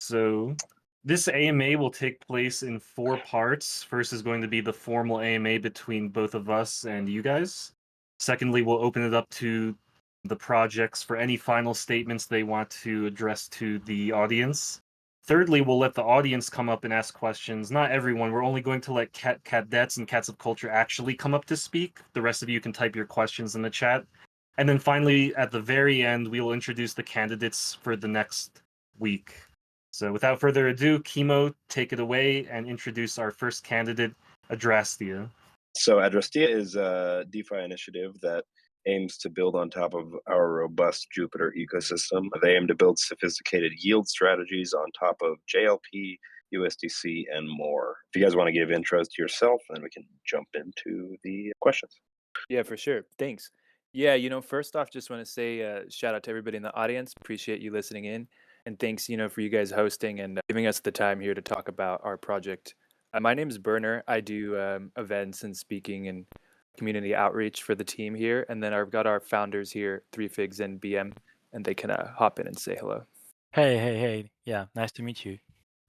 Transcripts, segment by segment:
So this AMA will take place in 4 parts. First is going to be the formal AMA between both of us and you guys. Secondly, we'll open it up to the projects for any final statements they want to address to the audience. Thirdly, we'll let the audience come up and ask questions. Not everyone. We're only going to let cadets and cats of culture actually come up to speak. The rest of you can type your questions in the chat. And then finally, at the very end, we will introduce the candidates for the next week. So without further ado, Kimo, take it away and introduce our first candidate, Adrastea. So Adrastea is a DeFi initiative that aims to build on top of our robust Jupiter ecosystem. They aim to build sophisticated yield strategies on top of JLP, USDC, and more. If you guys want to give intros to yourself, then we can jump into the questions. Yeah, for sure. Thanks. Yeah, first off, just want to say shout out to everybody in the audience. Appreciate you listening in. And thanks, for you guys hosting and giving us the time here to talk about our project. My name is Berner. I do events and speaking and community outreach for the team here. And then I've got our founders here, 3Figs and BM, and they can hop in and say hello. Hey. Yeah, nice to meet you,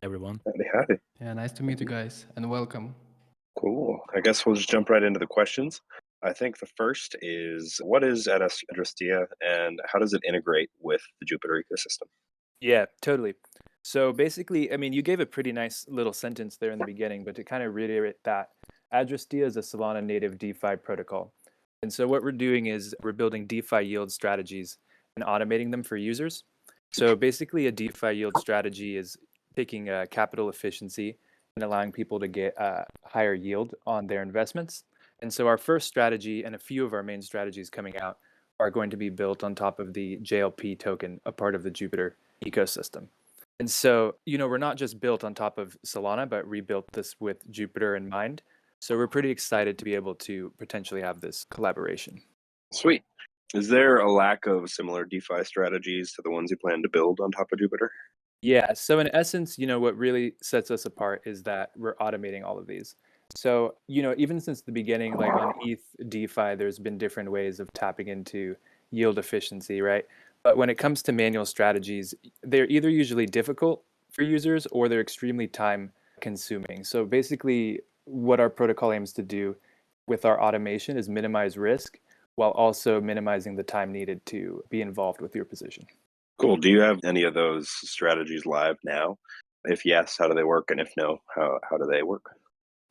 everyone. Howdy. Yeah, nice to meet you guys and welcome. Cool. I guess we'll just jump right into the questions. I think the first is, what is Adrastea and how does it integrate with the Jupiter ecosystem? Yeah, totally. So basically, you gave a pretty nice little sentence there in the beginning, but to kind of reiterate that, Adrastea is a Solana native DeFi protocol. And so what we're doing is we're building DeFi yield strategies and automating them for users. So basically a DeFi yield strategy is taking capital efficiency and allowing people to get higher yield on their investments. And so our first strategy and a few of our main strategies coming out are going to be built on top of the JLP token, a part of the Jupiter ecosystem. And so, we're not just built on top of Solana, but rebuilt this with Jupiter in mind. So we're pretty excited to be able to potentially have this collaboration. Sweet. Is there a lack of similar DeFi strategies to the ones you plan to build on top of Jupiter? Yeah. So in essence, what really sets us apart is that we're automating all of these. So, even since the beginning, like on ETH DeFi, there's been different ways of tapping into yield efficiency, right? But when it comes to manual strategies, they're either usually difficult for users or they're extremely time consuming. So basically, what our protocol aims to do with our automation is minimize risk while also minimizing the time needed to be involved with your position. Cool. Do you have any of those strategies live now? If yes, how do they work? And if no, how do they work?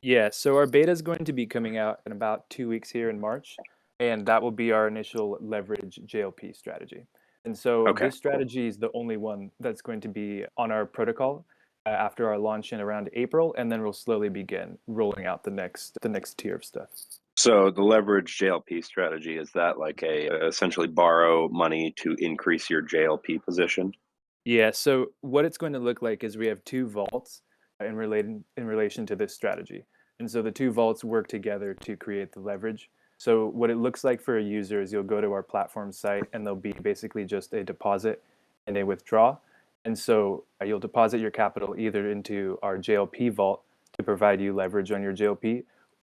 Yeah, so our beta is going to be coming out in about 2 weeks here in March, and that will be our initial leverage JLP strategy. And so this strategy is the only one that's going to be on our protocol after our launch in around April, and then we'll slowly begin rolling out the next tier of stuff. So the leverage JLP strategy, is that like essentially borrow money to increase your JLP position? Yeah, so what it's going to look like is we have 2 vaults in relation to this strategy. And so the 2 vaults work together to create the leverage. So what it looks like for a user is you'll go to our platform site and there'll be basically just a deposit and a withdraw. And so you'll deposit your capital either into our JLP vault to provide you leverage on your JLP,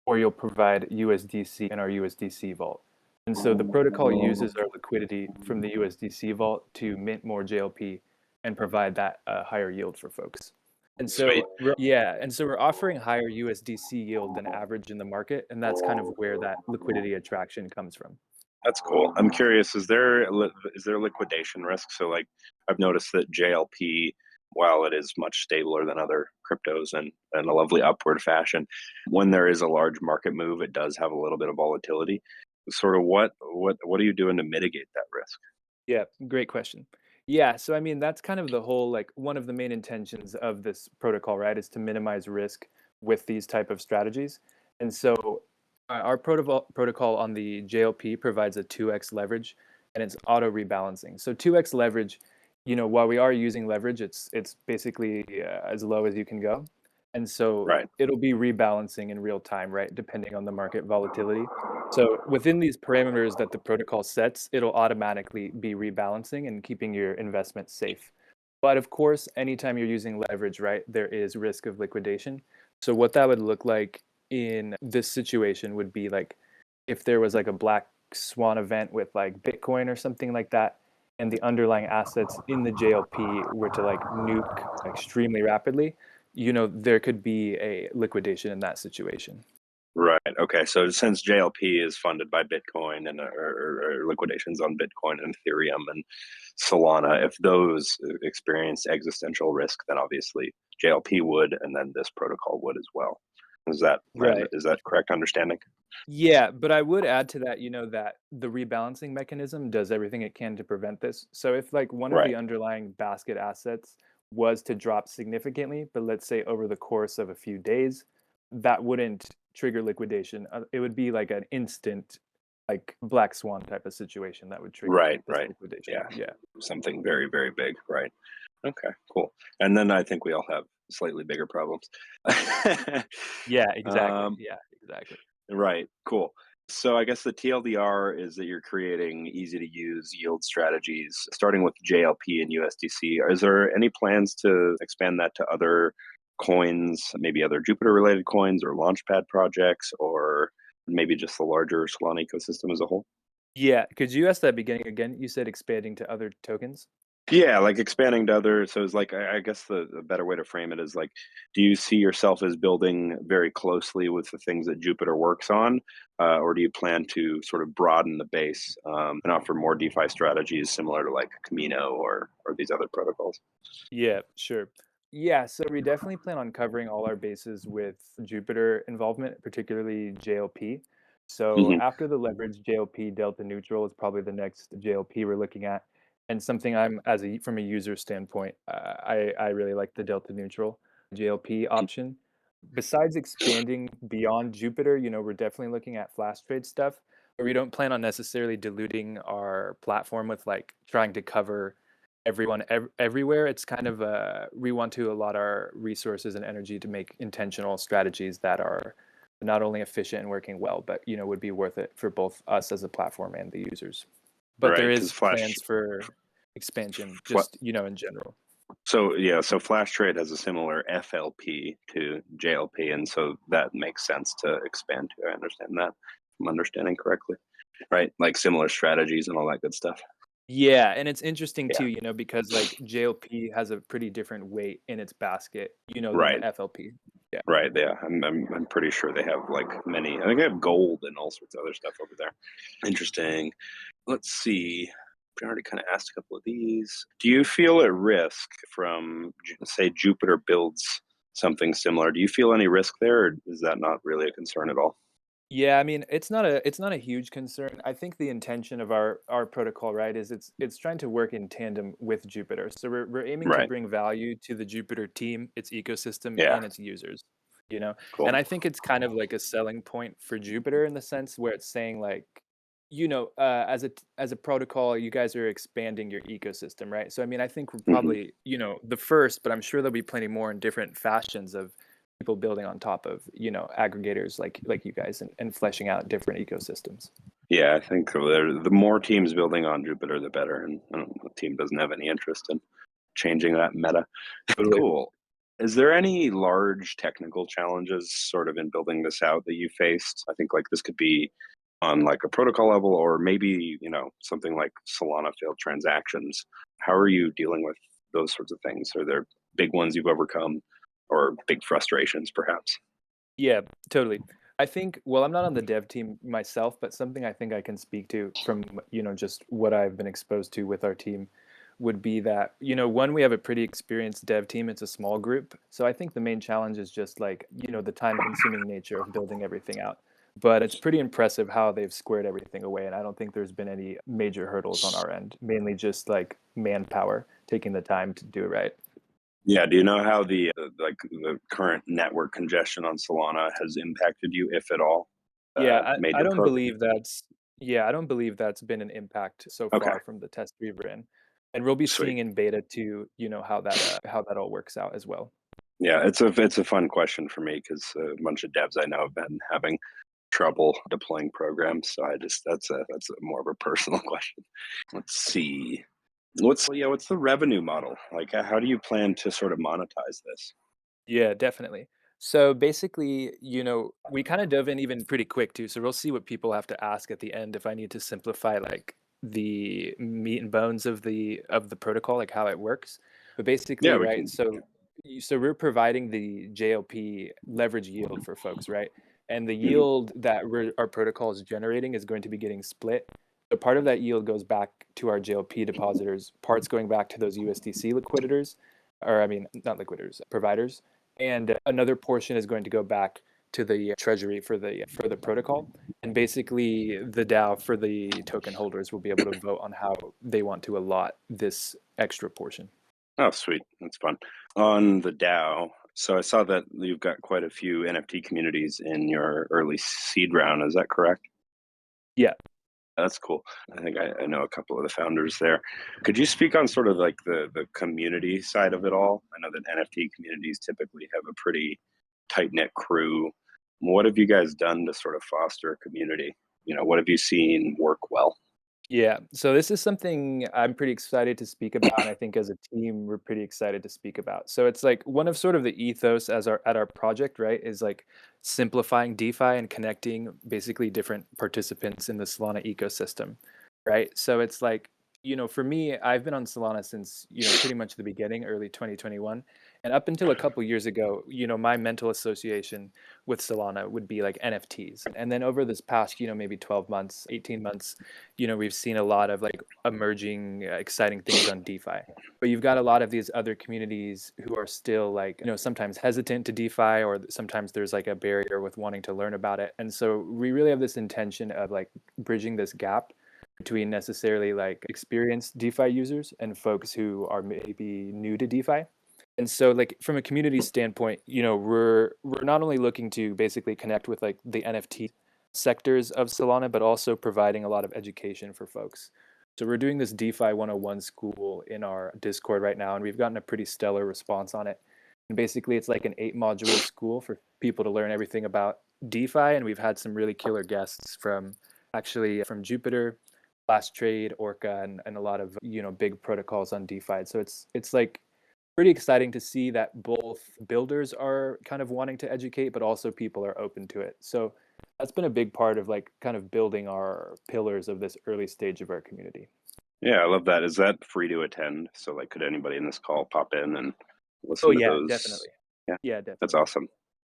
or you'll provide USDC in our USDC vault. And so the protocol uses our liquidity from the USDC vault to mint more JLP and provide that higher yield for folks. And so, we're offering higher USDC yield than average in the market, and that's kind of where that liquidity attraction comes from. That's cool. I'm curious, is there liquidation risk? So like I've noticed that JLP, while it is much stabler than other cryptos and in a lovely upward fashion, when there is a large market move, it does have a little bit of volatility. Sort of what are you doing to mitigate that risk? Yeah, great question. Yeah, so that's kind of the whole, one of the main intentions of this protocol, right, is to minimize risk with these type of strategies. And so our protocol on the JLP provides a 2x leverage, and it's auto rebalancing. So 2x leverage, while we are using leverage, it's basically as low as you can go. And so it'll be rebalancing in real time, right, depending on the market volatility. So within these parameters that the protocol sets, it'll automatically be rebalancing and keeping your investment safe. But of course, anytime you're using leverage, right, there is risk of liquidation. So what that would look like in this situation would be like if there was like a black swan event with like Bitcoin or something like that, and the underlying assets in the JLP were to like nuke extremely rapidly, there could be a liquidation in that situation. Right. Okay. So since JLP is funded by Bitcoin and or liquidations on Bitcoin and Ethereum and Solana, if those experience existential risk, then obviously JLP would, and then this protocol would as well. Is that Right. is that correct understanding? Yeah, but I would add to that, that the rebalancing mechanism does everything it can to prevent this. So if like one of Right. the underlying basket assets was to drop significantly, but let's say over the course of a few days, that wouldn't trigger liquidation. It would be like an instant, like black swan type of situation that would trigger Right. this Right. liquidation. Yeah. Yeah. Something very, very big. Right. Okay. Cool. And then I think we all have slightly bigger problems. Yeah, exactly. Um, Yeah, exactly. Right. Cool. So I guess the TLDR is that you're creating easy to use yield strategies, starting with JLP and USDC. Is there any plans to expand that to other coins, maybe other Jupiter related coins or Launchpad projects, or maybe just the larger Solana ecosystem as a whole? Yeah, could you ask that beginning again? You said expanding to other tokens? Yeah, like expanding to other. So it's like, I guess the better way to frame it is like, do you see yourself as building very closely with the things that Jupiter works on, or do you plan to sort of broaden the base and offer more DeFi strategies similar to like Camino or these other protocols? Yeah, sure. Yeah, so we definitely plan on covering all our bases with Jupiter involvement, particularly JLP. So Hmm. after the leverage JLP, delta neutral is probably the next JLP we're looking at. And something I'm from a user standpoint, I really like the delta neutral JLP option. Besides expanding beyond Jupiter, we're definitely looking at flash trade stuff, but we don't plan on necessarily diluting our platform with like trying to cover everyone everywhere. It's kind of we want to allot our resources and energy to make intentional strategies that are not only efficient and working well, but would be worth it for both us as a platform and the users. But there Right, because is Flash. plans for expansion, Fla- just in general. so yeah, so Flash Trade has a similar FLP to JLP, and so that makes sense to expand to. I understand that. If I'm understanding correctly, right? Like similar strategies and all that good stuff. Yeah, and it's interesting Yeah. too, because like JLP has a pretty different weight in its basket, than Right. the FLP. Yeah. Right. Yeah. I'm pretty sure they have like many. I think they have gold and all sorts of other stuff over there. Interesting. Let's see. I already kind of asked a couple of these. Do you feel at risk from, say, Jupiter builds something similar? Do you feel any risk there, or is that not really a concern at all? Yeah, I mean, it's not a huge concern. I think the intention of our protocol, right, is it's trying to work in tandem with Jupiter. So we're aiming to Right. bring value to the Jupiter team, its ecosystem, Yeah. and its users. You know, Cool. and I think it's kind of like a selling point for Jupiter in the sense where it's saying like, as a protocol, you guys are expanding your ecosystem, right? So I mean, I think we're Mhm. probably the first, but I'm sure there'll be plenty more in different fashions of people building on top of aggregators like you guys and fleshing out different ecosystems. Yeah, I think the more teams building on Jupiter, the better. And I don't know, the team doesn't have any interest in changing that meta. Totally. Cool. Is there any large technical challenges sort of in building this out that you faced? I think like this could be on like a protocol level, or maybe, something like Solana failed transactions. How are you dealing with those sorts of things? Are there big ones you've overcome or big frustrations perhaps? Yeah, totally. I think, well, I'm not on the dev team myself, but something I think I can speak to from, just what I've been exposed to with our team would be that, one, we have a pretty experienced dev team. It's a small group. So I think the main challenge is just like, the time consuming nature of building everything out. But it's pretty impressive how they've squared everything away. And I don't think there's been any major hurdles on our end, mainly just like manpower, taking the time to do it right. Yeah. Do you know how the current network congestion on Solana has impacted you, if at all? Yeah, Made I your don't program? believe I don't believe that's been an impact so Okay. far from the test we've ran. And we'll be Sweet. seeing in beta too, how that all works out as well. Yeah, it's a fun question for me because a bunch of devs I know have been having trouble deploying programs. So that's more of a personal question. Let's see. What's the revenue model? Like, how do you plan to sort of monetize this? Yeah, definitely. So basically, we kind of dove in even pretty quick too. So we'll see what people have to ask at the end if I need to simplify like the meat and bones of the protocol, like how it works. But basically, Yeah, we right? can. So we're providing the JLP leverage yield for folks, right? And the Mhm. yield that our protocol is generating is going to be getting split. So part of that yield goes back to our JLP depositors, parts going back to those USDC liquidators, or I mean, not liquidators, providers, and another portion is going to go back to the treasury for the protocol. And basically, the DAO for the token holders will be able to vote on how they want to allot this extra portion. Oh, sweet. That's fun. On the DAO, so I saw that you've got quite a few NFT communities in your early seed round. Is that correct? Yeah. That's cool. I think I know a couple of the founders there. Could you speak on sort of like the community side of it all? I know that NFT communities typically have a pretty tight-knit crew. What have you guys done to sort of foster a community? What have you seen work well? Yeah, so this is something I'm pretty excited to speak about, and I think as a team we're pretty excited to speak about. So it's like one of sort of the ethos as our project, right, is like simplifying DeFi and connecting basically different participants in the Solana ecosystem, right? So it's like, for me, I've been on Solana since, pretty much the beginning, early 2021. And up until a couple years ago, my mental association with Solana would be like NFTs. And then over this past, maybe 12 months, 18 months, we've seen a lot of like emerging exciting things on DeFi. But you've got a lot of these other communities who are still like, sometimes hesitant to DeFi, or sometimes there's like a barrier with wanting to learn about it. And so we really have this intention of like bridging this gap between necessarily like experienced DeFi users and folks who are maybe new to DeFi. And so like from a community standpoint, we're not only looking to basically connect with like the NFT sectors of Solana, but also providing a lot of education for folks. So we're doing this DeFi 101 school in our Discord right now, and we've gotten a pretty stellar response on it. And basically it's like an 8-module school for people to learn everything about DeFi, and we've had some really killer guests from Jupiter, Last Trade, Orca, and a lot of big protocols on DeFi. So it's like pretty exciting to see that both builders are kind of wanting to educate, but also people are open to it. So that's been a big part of like kind of building our pillars of this early stage of our community. Yeah, I love that. Is that free to attend? So like, could anybody in this call pop in and listen Oh to yeah, those? definitely. Yeah, Yeah, definitely. that's awesome.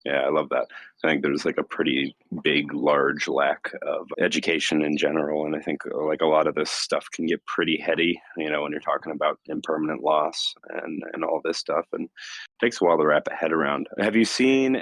Yeah, I love that. I think there's like a pretty big, large lack of education in general. And I think like a lot of this stuff can get pretty heady, when you're talking about impermanent loss and all this stuff. And it takes a while to wrap a head around. Have you seen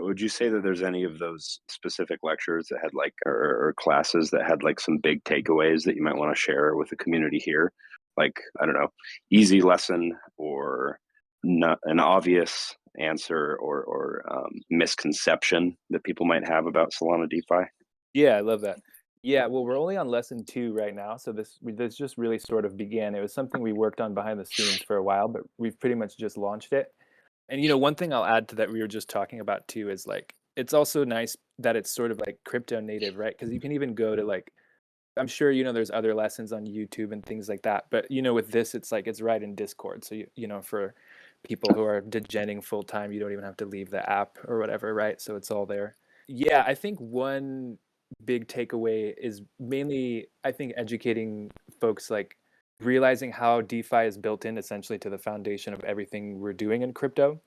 would you say that there's any of those specific lectures that had like, or classes that had like some big takeaways that you might want to share with the community here? Like, I don't know, easy lesson or not an obvious answer or misconception that people might have about Solana DeFi? Yeah, I love that. Yeah, well, we're only on lesson 2 right now, so this just really sort of began. It was something we worked on behind the scenes for a while, but we've pretty much just launched it. And one thing I'll add to that we were just talking about too is like it's also nice that it's sort of like crypto native, right? Because you can even go to like, I'm sure there's other lessons on YouTube and things like that, but with this it's like it's right in Discord. So for people who are degenning full time, you don't even have to leave the app or whatever, right? So it's all there. Yeah, I think one big takeaway is mainly, I think, educating folks, like realizing how DeFi is built in essentially to the foundation of everything we're doing in crypto.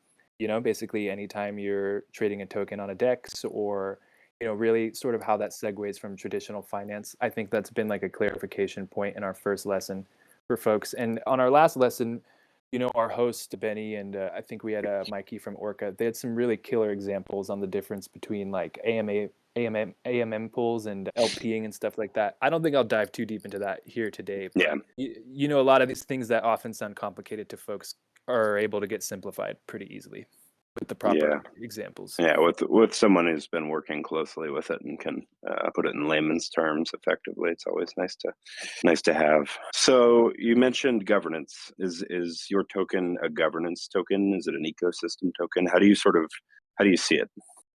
Basically anytime you're trading a token on a DEX, or really sort of how that segues from traditional finance. I think that's been like a clarification point in our first lesson for folks. And on our last lesson, our host Benny and I think we had Mikey from Orca. They had some really killer examples on the difference between like AMM pools and LPing and stuff like that. I don't think I'll dive too deep into that here today. But Yeah. A lot of these things that often sound complicated to folks are able to get simplified pretty easily with the proper examples. Yeah, with someone who's been working closely with it and can put it in layman's terms effectively, it's always nice to have. So you mentioned governance. Is your token a governance token? Is it an ecosystem token? How do you see it?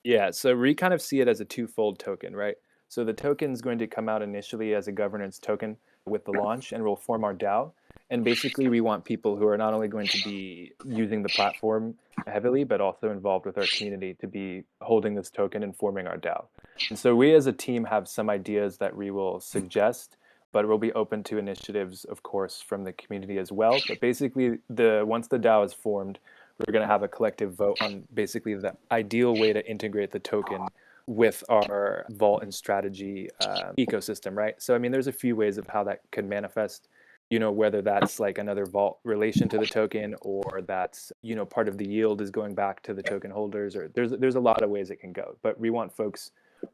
Yeah, so we kind of see it as a twofold token, right? So the token is going to come out initially as a governance token with the launch, and we'll form our DAO. And basically, we want people who are not only going to be using the platform heavily, but also involved with our community to be holding this token and forming our DAO. And so we as a team have some ideas that we will suggest, but we'll be open to initiatives, of course, from the community as well. But basically, once the DAO is formed, we're going to have a collective vote on basically the ideal way to integrate the token with our vault and strategy ecosystem, right? So, I mean, there's a few ways of how that could manifest, whether that's like another vault relation to the token, or that's, part of the yield is going back to the token holders, or there's a lot of ways it can go, but we want folks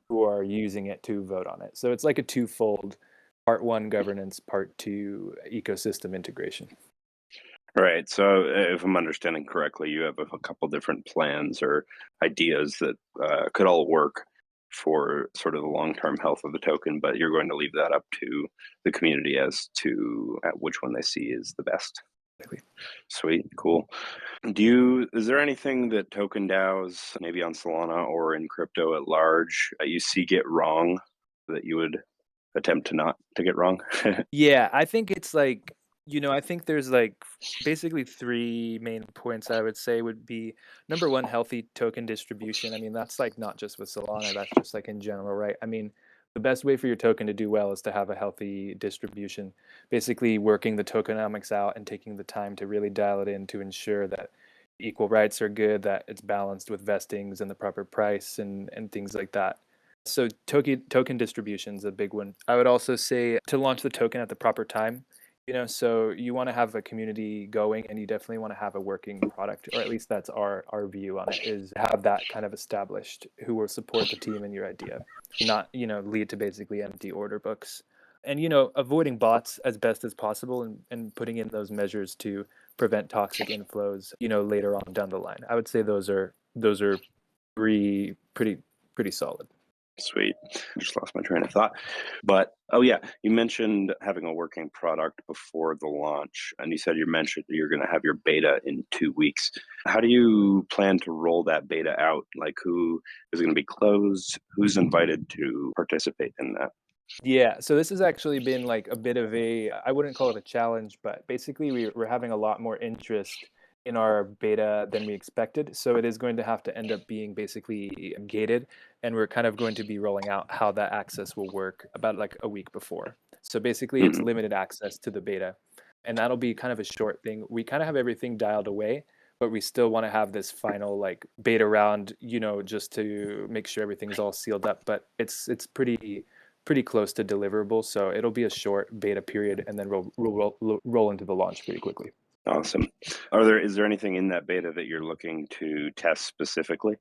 who are using it to vote on it. So it's like a twofold: part one, governance; part two, ecosystem integration. Right. So if I'm understanding correctly, you have a couple different plans or ideas that could all work for sort of the long-term health of the token, but you're going to leave that up to the community as to which one they see is the best. Sweet. Cool. Is there anything that token DAOs, maybe on Solana or in crypto at large, you see get wrong that you would attempt to not to get wrong? Yeah, I think it's like, I think there's like basically three main points I would say would be: number one, healthy token distribution. I mean, that's like not just with Solana, that's just like in general, right? I mean, the best way for your token to do well is to have a healthy distribution, basically working the tokenomics out and taking the time to really dial it in to ensure that equal rights are good, that it's balanced with vestings and the proper price and things like that. So token distribution is a big one. I would also say to launch the token at the proper time. So you want to have a community going, and you definitely want to have a working product, or at least that's our view on it, is have that kind of established who will support the team and your idea, not lead to basically empty order books. And avoiding bots as best as possible, and putting in those measures to prevent toxic inflows later on down the line. I would say those are three pretty solid. Sweet. I just lost my train of thought. But yeah, you mentioned having a working product before the launch, and you said you're going to have your beta in 2 weeks. How do you plan to roll that beta out? Like, who is going to be closed? Who's invited to participate in that? Yeah, so this has actually been like a bit of I wouldn't call it a challenge, but basically we're having a lot more interest in our beta than we expected. So it is going to have to end up being basically gated, and we're kind of going to be rolling out how that access will work about like a week before. So basically it's limited access to the beta, and that'll be kind of a short thing. We kind of have everything dialed away, but we still want to have this final like beta round, just to make sure everything's all sealed up. But it's pretty close to deliverable, so it'll be a short beta period, and then we'll roll into the launch pretty quickly. Awesome. Is there anything in that beta that you're looking to test specifically,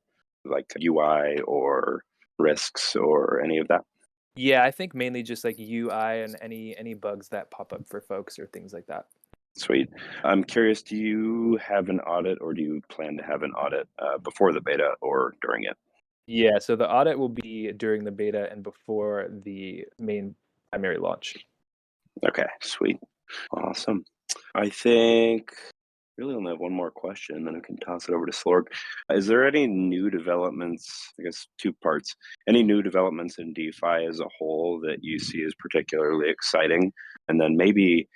like UI or risks or any of that? Yeah, I think mainly just like UI and any bugs that pop up for folks or things like that. Sweet. I'm curious, do you have an audit, or do you plan to have an audit before the beta or during it? Yeah, so the audit will be during the beta and before the main primary launch. Okay, sweet. Awesome. I think really only have one more question, and then I can toss it over to Slorg. Is there any new developments, I guess two parts, any new developments in DeFi as a whole that you see as particularly exciting? And then maybe,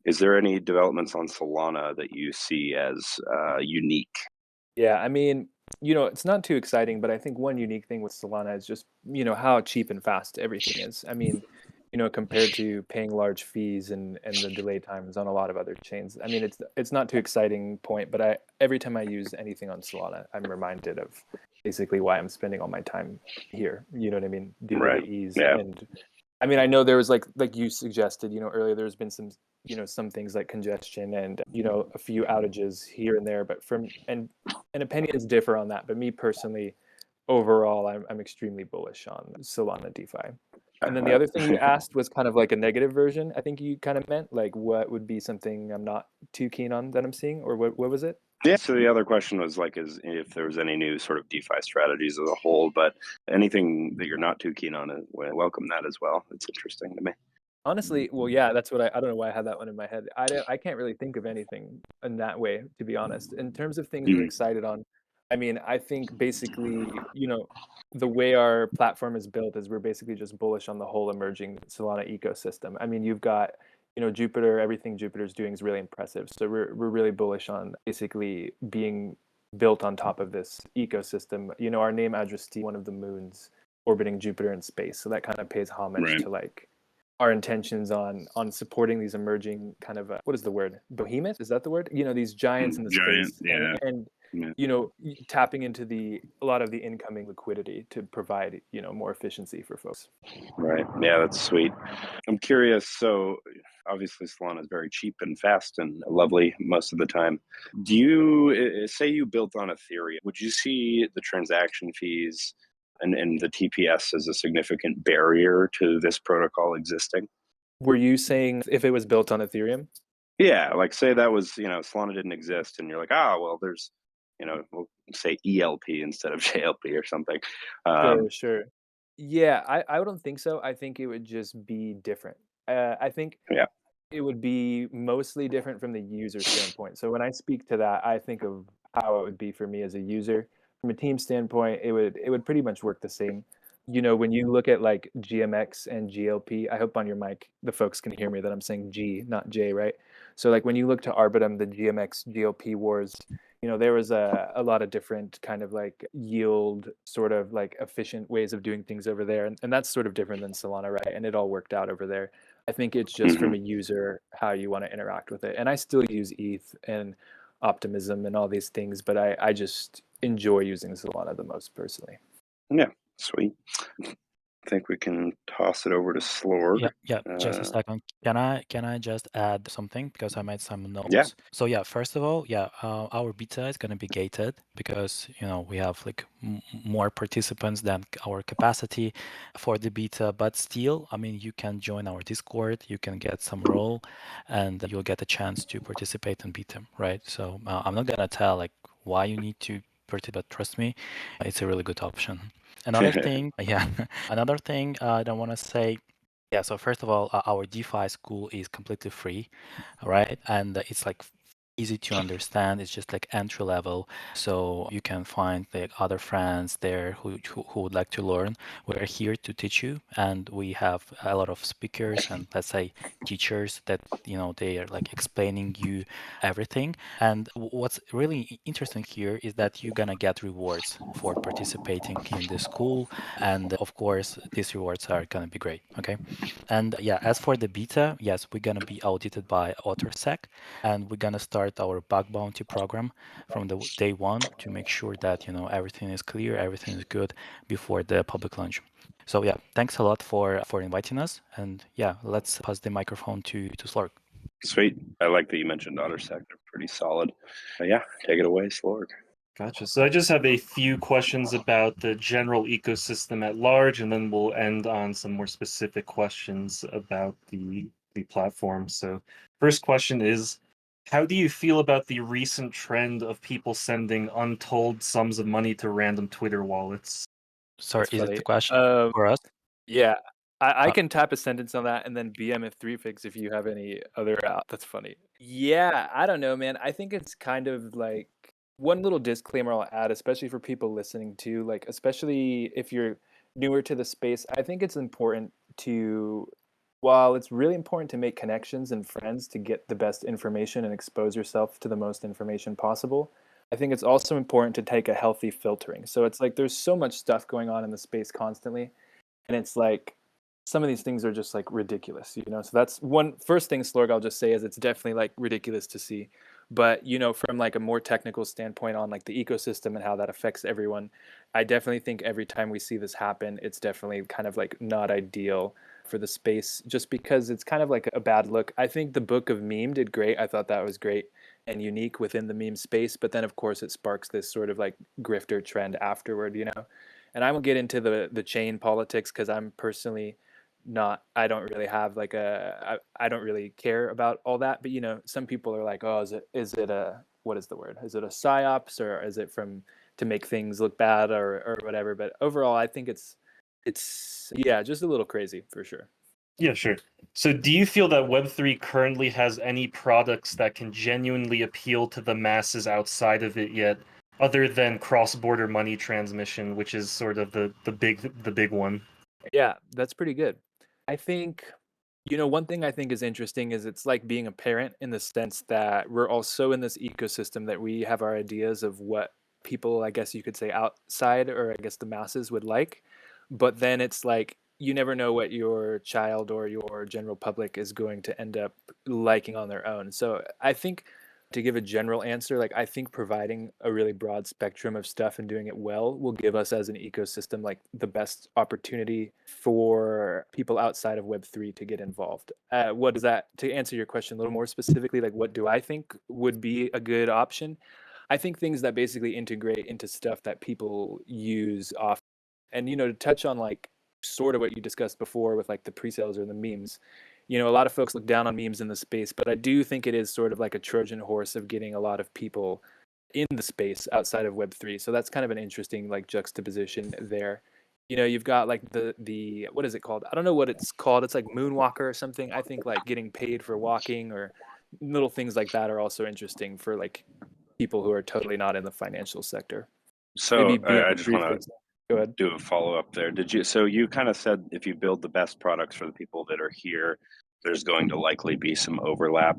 is there any developments on Solana that you see as unique? Yeah, I mean, it's not too exciting, but I think one unique thing with Solana is just, how cheap and fast everything is. I mean, compared to paying large fees and the delay times on a lot of other chains. I mean, it's not too exciting point, but every time I use anything on Solana, I'm reminded of basically why I'm spending all my time here. You know what I mean? Due to Right. the ease. Yeah. And I mean, I know there was like you suggested, earlier, there's been some, some things like congestion and, a few outages here and there, but and opinions differ on that. But me personally, overall, I'm extremely bullish on Solana DeFi. And then the other thing you asked was kind of like a negative version. I think you kind of meant like what would be something I'm not too keen on that I'm seeing, or what was it? Yeah, so the other question was like, is if there was any new sort of DeFi strategies as a whole, but anything that you're not too keen on, welcome that as well. It's interesting to me. Honestly, well, yeah, that's what I don't know why I had that one in my head. I can't really think of anything in that way, to be honest. In terms of things we're excited on, I mean, I think basically, the way our platform is built is we're basically just bullish on the whole emerging Solana ecosystem. I mean, you've got, Jupiter, everything Jupiter's doing is really impressive. So we're really bullish on basically being built on top of this ecosystem. Our name Adrastea, one of the moons orbiting Jupiter in space. So that kind of pays homage to like our intentions on supporting these emerging kind of what is the word, behemoth, is that the word, these giants in the Giant, space, yeah. and Yeah. tapping into a lot of the incoming liquidity to provide more efficiency for folks. Right. Yeah, that's sweet. I'm curious. So obviously Solana is very cheap and fast and lovely most of the time. Do you say you built on Ethereum? Would you see the transaction fees and the TPS as a significant barrier to this protocol existing? Were you saying if it was built on Ethereum? Yeah, like say that was, Solana didn't exist and you're like, well, there's, we'll say ELP instead of JLP or something. Sure. Yeah, I don't think so. I think it would just be different. I think Yeah. it would be mostly different from the user standpoint. So when I speak to that, I think of how it would be for me as a user. From a team standpoint, it would pretty much work the same. When you look at like GMX and GLP, I hope on your mic the folks can hear me that I'm saying G, not J, right? So like when you look to Arbitrum, the GMX GLP wars, there was a lot of different kind of like yield sort of like efficient ways of doing things over there. And that's sort of different than Solana, right? And it all worked out over there. I think it's just from a user how you want to interact with it. And I still use ETH and Optimism and all these things, but I just enjoy using Solana the most personally. Yeah, sweet. I think we can toss it over to Slorg. Yeah. Just a second. Can I just add something because I made some notes? Yeah. So yeah, first of all, our beta is gonna be gated because we have like more participants than our capacity for the beta. But still, I mean, you can join our Discord, you can get some role, and you'll get a chance to participate in beta, right? So I'm not gonna tell like why you need to participate, but trust me, it's a really good option. Another thing, another thing I don't want to say. Yeah, so first of all, our DeFi school is completely free, right? And it's like easy to understand. It's just like entry level, so you can find like other friends there who would like to learn. We're here to teach you, and we have a lot of speakers and let's say teachers that they are like explaining you everything. And what's really interesting here is that you're gonna get rewards for participating in the school, and of course these rewards are gonna be great. Okay, and yeah, as for the beta, yes, we're gonna be audited by Adrastea, and we're gonna start our bug bounty program from the day one to make sure that everything is clear, everything is good before the public launch. So yeah, thanks a lot for inviting us, and yeah, let's pass the microphone to Slorg. Sweet. I like that you mentioned Otter They're pretty solid. Yeah, take it away, Slorg. Gotcha. So I just have a few questions about the general ecosystem at large, and then we'll end on some more specific questions about the platform. So first question is, how do you feel about the recent trend of people sending untold sums of money to random Twitter wallets? Sorry, That's is it funny. the question for us? Yeah, I can tap a sentence on that and then BM if 3fix if you have any other. That's funny. Yeah, I don't know, man. I think it's kind of like one little disclaimer I'll add, especially for people listening to, like, especially if you're newer to the space. I think it's important to, while it's really important to make connections and friends to get the best information and expose yourself to the most information possible, I think it's also important to take a healthy filtering. So it's like there's so much stuff going on in the space constantly, and it's like some of these things are just like ridiculous, so that's one first thing, Slorg, I'll just say is it's definitely like ridiculous to see. But from like a more technical standpoint on like the ecosystem and how that affects everyone, I definitely think every time we see this happen, it's definitely kind of like not ideal for the space, just because it's kind of like a bad look. I think the Book of Meme did great. I thought that was great and unique within the meme space, but then of course it sparks this sort of like grifter trend afterward. And I won't get into the chain politics because I'm personally not, I don't really have like I don't really care about all that. But some people are like, oh, is it a, what is the word? Is it a psyops, or is it from to make things look bad, or whatever? But overall, I think it's yeah, just a little crazy for sure. Yeah, sure. So do you feel that Web3 currently has any products that can genuinely appeal to the masses outside of it yet, other than cross-border money transmission, which is sort of the big one? Yeah, that's pretty good. I think, one thing I think is interesting is it's like being a parent in the sense that we're also in this ecosystem that we have our ideas of what people, I guess you could say, outside, or I guess the masses would like. But then it's like you never know what your child or your general public is going to end up liking on their own. So I think, to give a general answer, like I think providing a really broad spectrum of stuff and doing it well will give us as an ecosystem like the best opportunity for people outside of Web3 to get involved. What does that, to answer your question a little more specifically, like what do I think would be a good option? I think things that basically integrate into stuff that people use often. And, to touch on like sort of what you discussed before with like the pre-sales or the memes, a lot of folks look down on memes in the space, but I do think it is sort of like a Trojan horse of getting a lot of people in the space outside of Web3. So that's kind of an interesting like juxtaposition there. You've got like the what is it called? I don't know what it's called. It's like Moonwalker or something. I think like getting paid for walking or little things like that are also interesting for like people who are totally not in the financial sector. So Maybe I just BM3, want for to example. Go ahead. do a follow up there. So you kind of said if you build the best products for the people that are here, there's going to likely be some overlap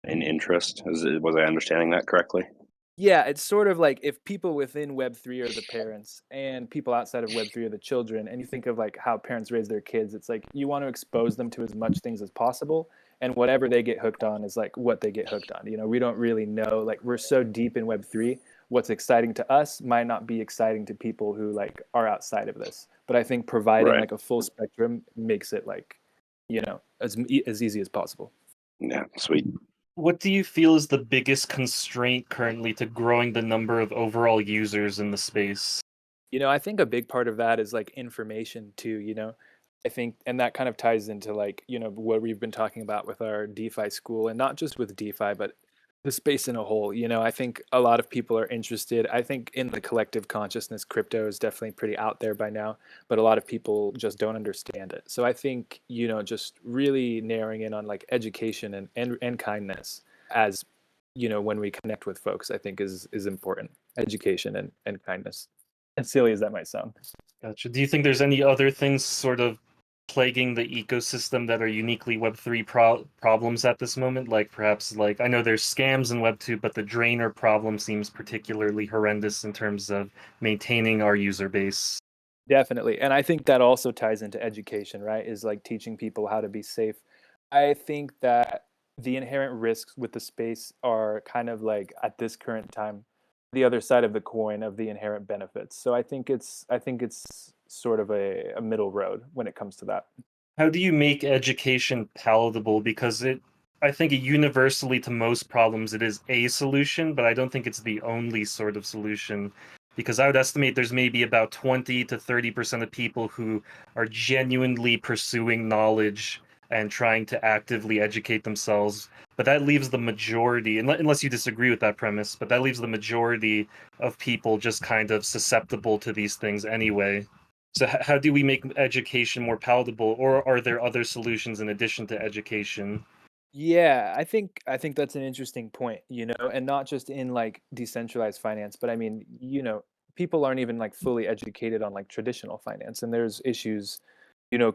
in interest. Was I understanding that correctly? Yeah, it's sort of like if people within Web3 are the parents and people outside of Web3 are the children, and you think of like how parents raise their kids, it's like you want to expose them to as much things as possible, and whatever they get hooked on is like what they get hooked on. We don't really know, like we're so deep in Web3, what's exciting to us might not be exciting to people who like are outside of this. But I think providing Right. like a full spectrum makes it like, as easy as possible. Yeah, sweet. What do you feel is the biggest constraint currently to growing the number of overall users in the space? I think a big part of that is like information too. I think, and that kind of ties into like, what we've been talking about with our DeFi school, and not just with DeFi, but the space in a whole. I think a lot of people are interested. I think in the collective consciousness, crypto is definitely pretty out there by now, but a lot of people just don't understand it. So I think, just really narrowing in on like education and kindness as, when we connect with folks, I think is important. Education and kindness. As silly as that might sound. Gotcha. Do you think there's any other things sort of plaguing the ecosystem that are uniquely Web3 problems at this moment? Like perhaps, like I know there's scams in Web2, but the drainer problem seems particularly horrendous in terms of maintaining our user base. Definitely. And I think that also ties into education, right? Is like teaching people how to be safe. I think that the inherent risks with the space are kind of like at this current time the other side of the coin of the inherent benefits. So I think it's sort of a middle road when it comes to that. How do you make education palatable? Because I think universally to most problems, it is a solution, but I don't think it's the only sort of solution. Because I would estimate there's maybe about 20 to 30% of people who are genuinely pursuing knowledge and trying to actively educate themselves. But that leaves the majority, unless you disagree with that premise, but that leaves the majority of people just kind of susceptible to these things anyway. So how do we make education more palatable, or are there other solutions in addition to education? Yeah, I think that's an interesting point, and not just in like decentralized finance, but I mean, people aren't even like fully educated on like traditional finance, and there's issues,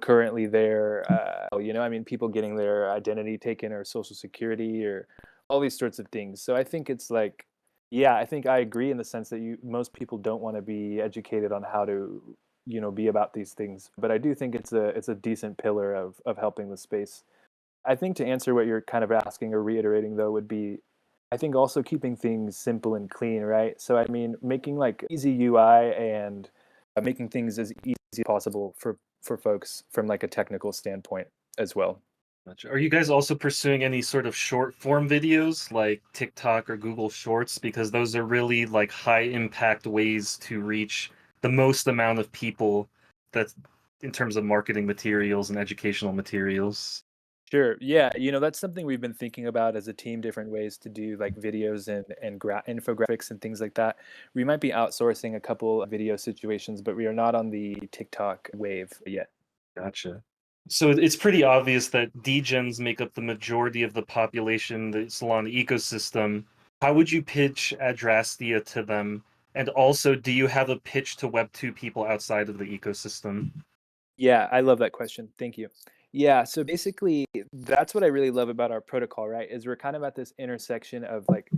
currently there. I mean, people getting their identity taken or social security or all these sorts of things. So I think it's like, yeah, I think I agree in the sense that most people don't want to be educated on how to, be about these things. But I do think it's a decent pillar of helping the space. I think to answer what you're kind of asking or reiterating though would be, I think also keeping things simple and clean, right? So I mean, making like easy UI and making things as easy as possible for folks from like a technical standpoint as well. Gotcha. Are you guys also pursuing any sort of short form videos like TikTok or Google Shorts? Because those are really like high impact ways to reach the most amount of people that's in terms of marketing materials and educational materials. Sure. Yeah. That's something we've been thinking about as a team, different ways to do like videos and infographics and things like that. We might be outsourcing a couple of video situations, but we are not on the TikTok wave yet. Gotcha. So it's pretty obvious that degens make up the majority of the population, the Solana ecosystem. How would you pitch Adrastia to them? And also, do you have a pitch to Web2 people outside of the ecosystem? Yeah, I love that question. Thank you. Yeah, so basically, that's what I really love about our protocol, right? Is we're kind of at this intersection of like,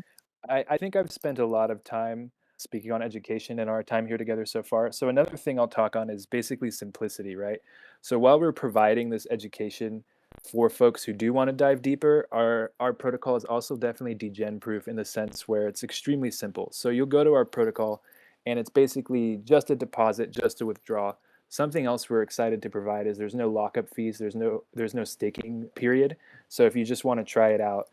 I think I've spent a lot of time speaking on education and our time here together so far. So another thing I'll talk on is basically simplicity, right? So while we're providing this education for folks who do want to dive deeper, our protocol is also definitely degen proof in the sense where it's extremely simple. So you'll go to our protocol and it's basically just a deposit, just a withdraw. Something else we're excited to provide is there's no lockup fees, there's no staking period. So if you just want to try it out,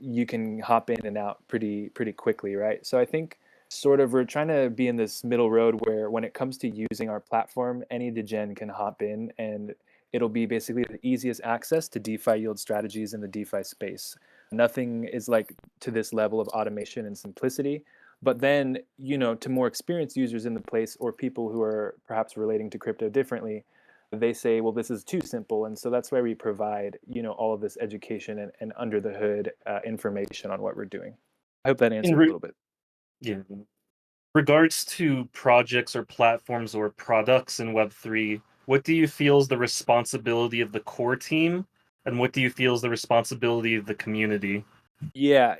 you can hop in and out pretty quickly, right? So I think sort of we're trying to be in this middle road where when it comes to using our platform, any degen can hop in and it'll be basically the easiest access to DeFi yield strategies in the DeFi space. Nothing is like to this level of automation and simplicity. But then, to more experienced users in the place or people who are perhaps relating to crypto differently, they say, well, this is too simple. And so that's why we provide, all of this education and under the hood information on what we're doing. I hope that answered a little bit. Yeah. Regards to projects or platforms or products in Web3, what do you feel is the responsibility of the core team, and what do you feel is the responsibility of the community? Yeah,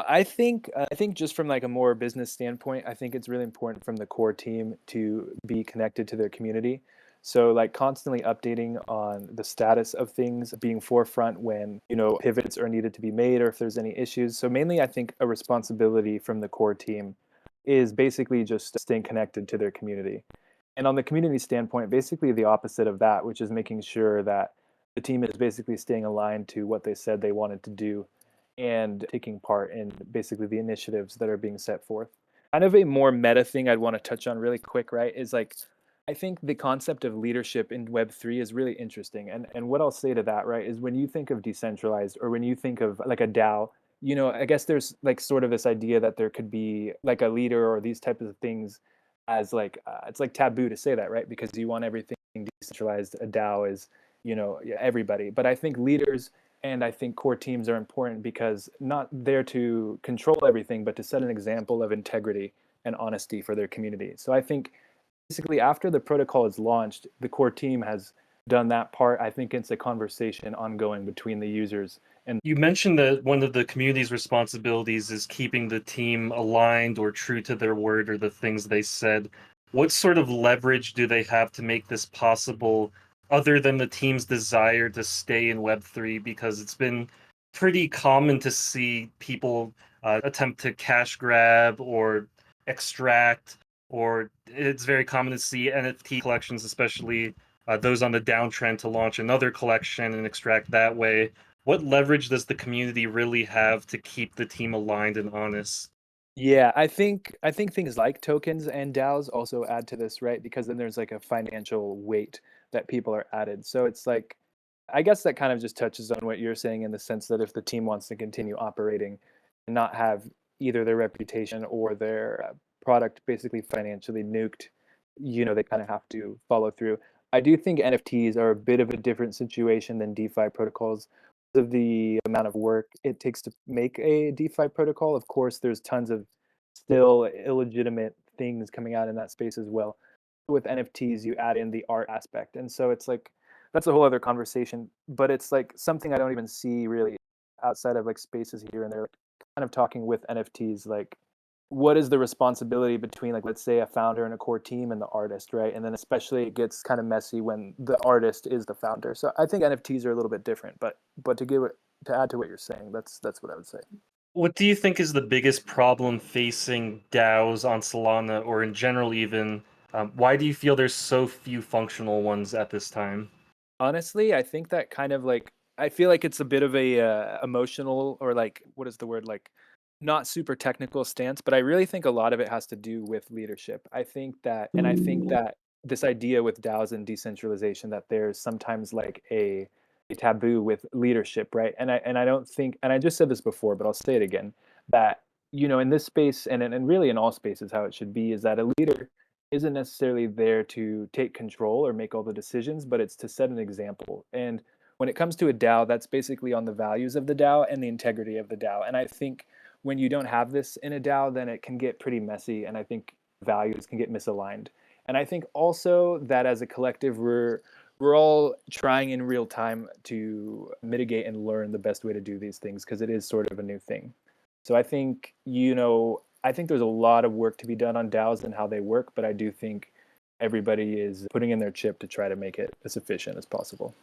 I think just from like a more business standpoint, I think it's really important from the core team to be connected to their community. So like constantly updating on the status of things, being forefront when, pivots are needed to be made or if there's any issues. So mainly I think a responsibility from the core team is basically just staying connected to their community. And on the community standpoint, basically the opposite of that, which is making sure that the team is basically staying aligned to what they said they wanted to do and taking part in basically the initiatives that are being set forth. Kind of a more meta thing I'd want to touch on really quick, right, is like I think the concept of leadership in Web3 is really interesting. And what I'll say to that, right, is when you think of decentralized or when you think of like a DAO, I guess there's like sort of this idea that there could be like a leader or these types of things as like it's like taboo to say that, right? Because you want everything decentralized. A DAO is, everybody. But I think leaders and I think core teams are important because not there to control everything, but to set an example of integrity and honesty for their community. So I think basically after the protocol is launched, the core team has done that part. I think it's a conversation ongoing between the users. And you mentioned that one of the community's responsibilities is keeping the team aligned or true to their word or the things they said. What sort of leverage do they have to make this possible other than the team's desire to stay in Web3? Because it's been pretty common to see people attempt to cash grab or extract, or it's very common to see NFT collections, especially those on the downtrend, to launch another collection and extract that way. What leverage does the community really have to keep the team aligned and honest? yeah, I think things like tokens and DAOs also add to this, right? Because then there's like a financial weight that people are added. So it's like I guess that kind of just touches on what you're saying in the sense that if the team wants to continue operating and not have either their reputation or their product basically financially nuked, they kind of have to follow through. I do think NFTs are a bit of a different situation than DeFi protocols because of the amount of work it takes to make a DeFi protocol. Of course, there's tons of still illegitimate things coming out in that space as well. With NFTs, you add in the art aspect. And so it's like, that's a whole other conversation, but it's like something I don't even see really outside of like spaces here and there, like, kind of talking with NFTs, like what is the responsibility between like, let's say a founder and a core team and the artist, right? And then especially it gets kind of messy when the artist is the founder. So I think NFTs are a little bit different, but to add to what you're saying, that's what I would say. What do you think is the biggest problem facing DAOs on Solana, or in general even? Why do you feel there's so few functional ones at this time? Honestly, I think that kind of like I feel like it's a bit of a emotional or like what is the word like not super technical stance, but I really think a lot of it has to do with leadership. I think that this idea with DAOs and decentralization that there's sometimes like a taboo with leadership, right? And I don't think and I just said this before, but I'll say it again that in this space and really in all spaces how it should be is that a leader isn't necessarily there to take control or make all the decisions, but it's to set an example. And when it comes to a DAO, that's basically on the values of the DAO and the integrity of the DAO. And I think when you don't have this in a DAO, then it can get pretty messy, and I think values can get misaligned. And I think also that as a collective, we're all trying in real time to mitigate and learn the best way to do these things because it is sort of a new thing. So I think, I think there's a lot of work to be done on DAOs and how they work, but I do think everybody is putting in their chip to try to make it as efficient as possible.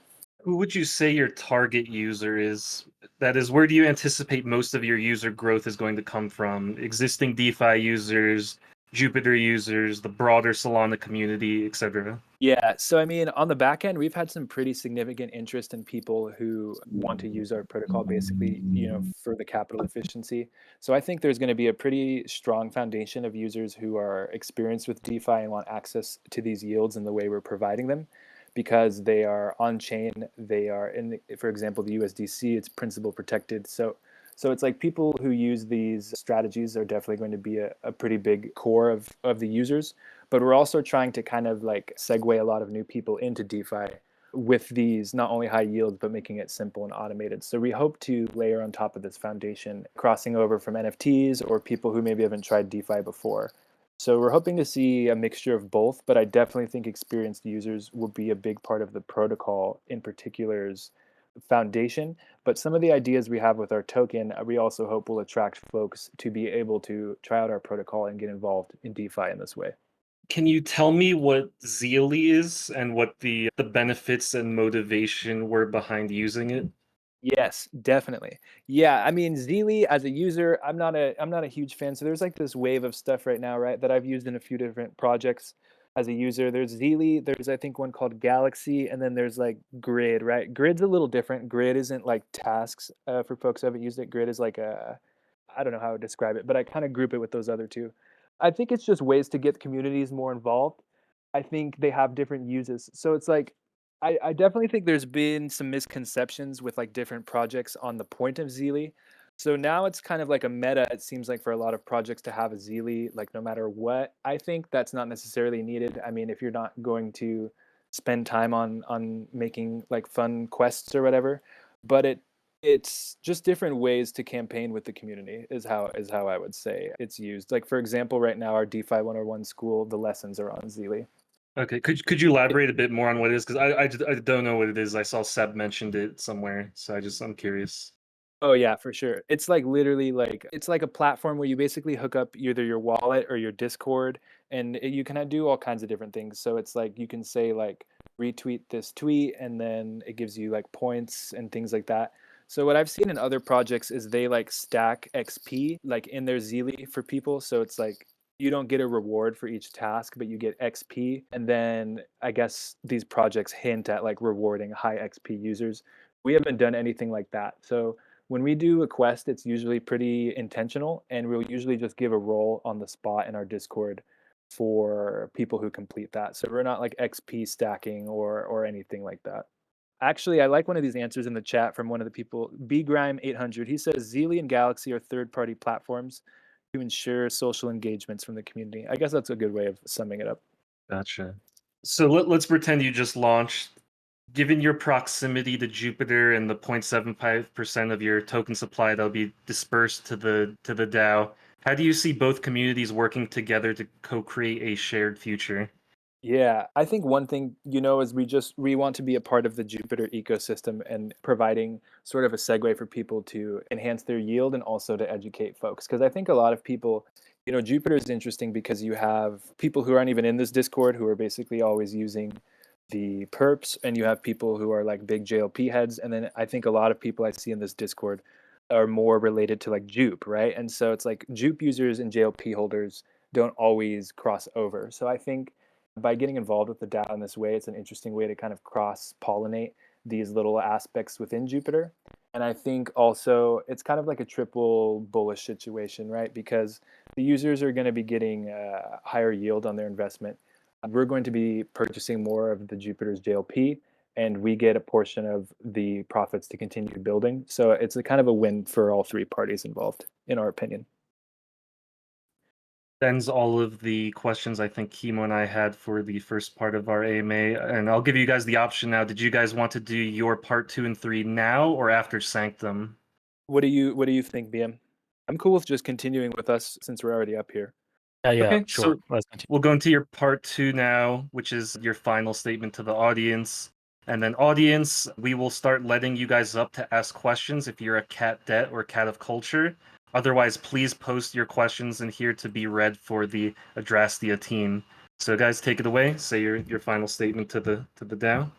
Who would you say your target user is? That is, where do you anticipate most of your user growth is going to come from? Existing DeFi users, Jupiter users, the broader Solana community, etc. Yeah, so I mean, on the back end, we've had some pretty significant interest in people who want to use our protocol basically, for the capital efficiency. So I think there's going to be a pretty strong foundation of users who are experienced with DeFi and want access to these yields in the way we're providing them because they are on chain, they are for example, the USDC, it's principal protected. So it's like people who use these strategies are definitely going to be a pretty big core of the users. But we're also trying to kind of like segue a lot of new people into DeFi with these not only high yields, but making it simple and automated. So we hope to layer on top of this foundation, crossing over from NFTs or people who maybe haven't tried DeFi before. So we're hoping to see a mixture of both, but I definitely think experienced users will be a big part of the protocol in particular's foundation. But some of the ideas we have with our token, we also hope will attract folks to be able to try out our protocol and get involved in DeFi in this way. Can you tell me what Zealy is and what the benefits and motivation were behind using it? Yes, definitely. Yeah, I mean, Zealy as a user, I'm not a huge fan. So there's like this wave of stuff right now, right, that I've used in a few different projects as a user. There's Zealy, there's I think one called Galaxy, and then there's like Grid, right? Grid's a little different. Grid isn't like tasks for folks who haven't used it. Grid is like I don't know how to describe it, but I kind of group it with those other two. I think it's just ways to get communities more involved. I think they have different uses. So it's like I definitely think there's been some misconceptions with like different projects on the point of Zealy. So now it's kind of like a meta, it seems like, for a lot of projects to have a Zealy, like no matter what. I think that's not necessarily needed. I mean, if you're not going to spend time on making like fun quests or whatever, but it's just different ways to campaign with the community is how I would say it's used. Like for example, right now our DeFi 101 school, the lessons are on Zealy. Okay, could you elaborate a bit more on what it is? Because I don't know what it is. I saw Seb mentioned it somewhere, so I'm curious. Oh yeah, for sure. It's like literally like it's like a platform where you basically hook up either your wallet or your Discord, and you can do all kinds of different things. So it's like you can say like retweet this tweet, and then it gives you like points and things like that. So what I've seen in other projects is they like stack XP like in their Zealy for people. So it's like you don't get a reward for each task, but you get XP. And then I guess these projects hint at like rewarding high XP users. We haven't done anything like that. So when we do a quest, it's usually pretty intentional, and we'll usually just give a role on the spot in our Discord for people who complete that. So we're not like XP stacking or anything like that. Actually, I like one of these answers in the chat from one of the people, bgrime800. He says Zealy and Galaxy are third-party platforms to ensure social engagements from the community. I guess that's a good way of summing it up. Gotcha. So let's pretend you just launched. Given your proximity to Jupiter and the 0.75% of your token supply that'll be dispersed to the DAO, how do you see both communities working together to co-create a shared future? Yeah, I think one thing, is we want to be a part of the Jupiter ecosystem and providing sort of a segue for people to enhance their yield and also to educate folks. Because I think a lot of people, Jupiter is interesting because you have people who aren't even in this Discord who are basically always using the perps, and you have people who are like big JLP heads. And then I think a lot of people I see in this Discord are more related to like Jupe, right? And so it's like Jupe users and JLP holders don't always cross over. So I think by getting involved with the DAO in this way, it's an interesting way to kind of cross-pollinate these little aspects within Jupiter. And I think also it's kind of like a triple bullish situation, right? Because the users are going to be getting a higher yield on their investment. We're going to be purchasing more of the Jupiter's JLP, and we get a portion of the profits to continue building. So it's a kind of a win for all three parties involved, in our opinion. Ends all of the questions I think Kimo and I had for the first part of our AMA, and I'll give you guys the option now. Did you guys want to do your part 2 and 3 now or after Sanctum? What do you think, BM? I'm cool with just continuing with us since we're already up here. Yeah, Okay, sure. so Let's continue. we'll go into your part 2 now, which is your final statement to the audience. And then audience, we will start letting you guys up to ask questions if you're a cat det or cat of culture. Otherwise, please post your questions in here to be read for the Adrastea team. So guys, take it away. Say your final statement to the DAO.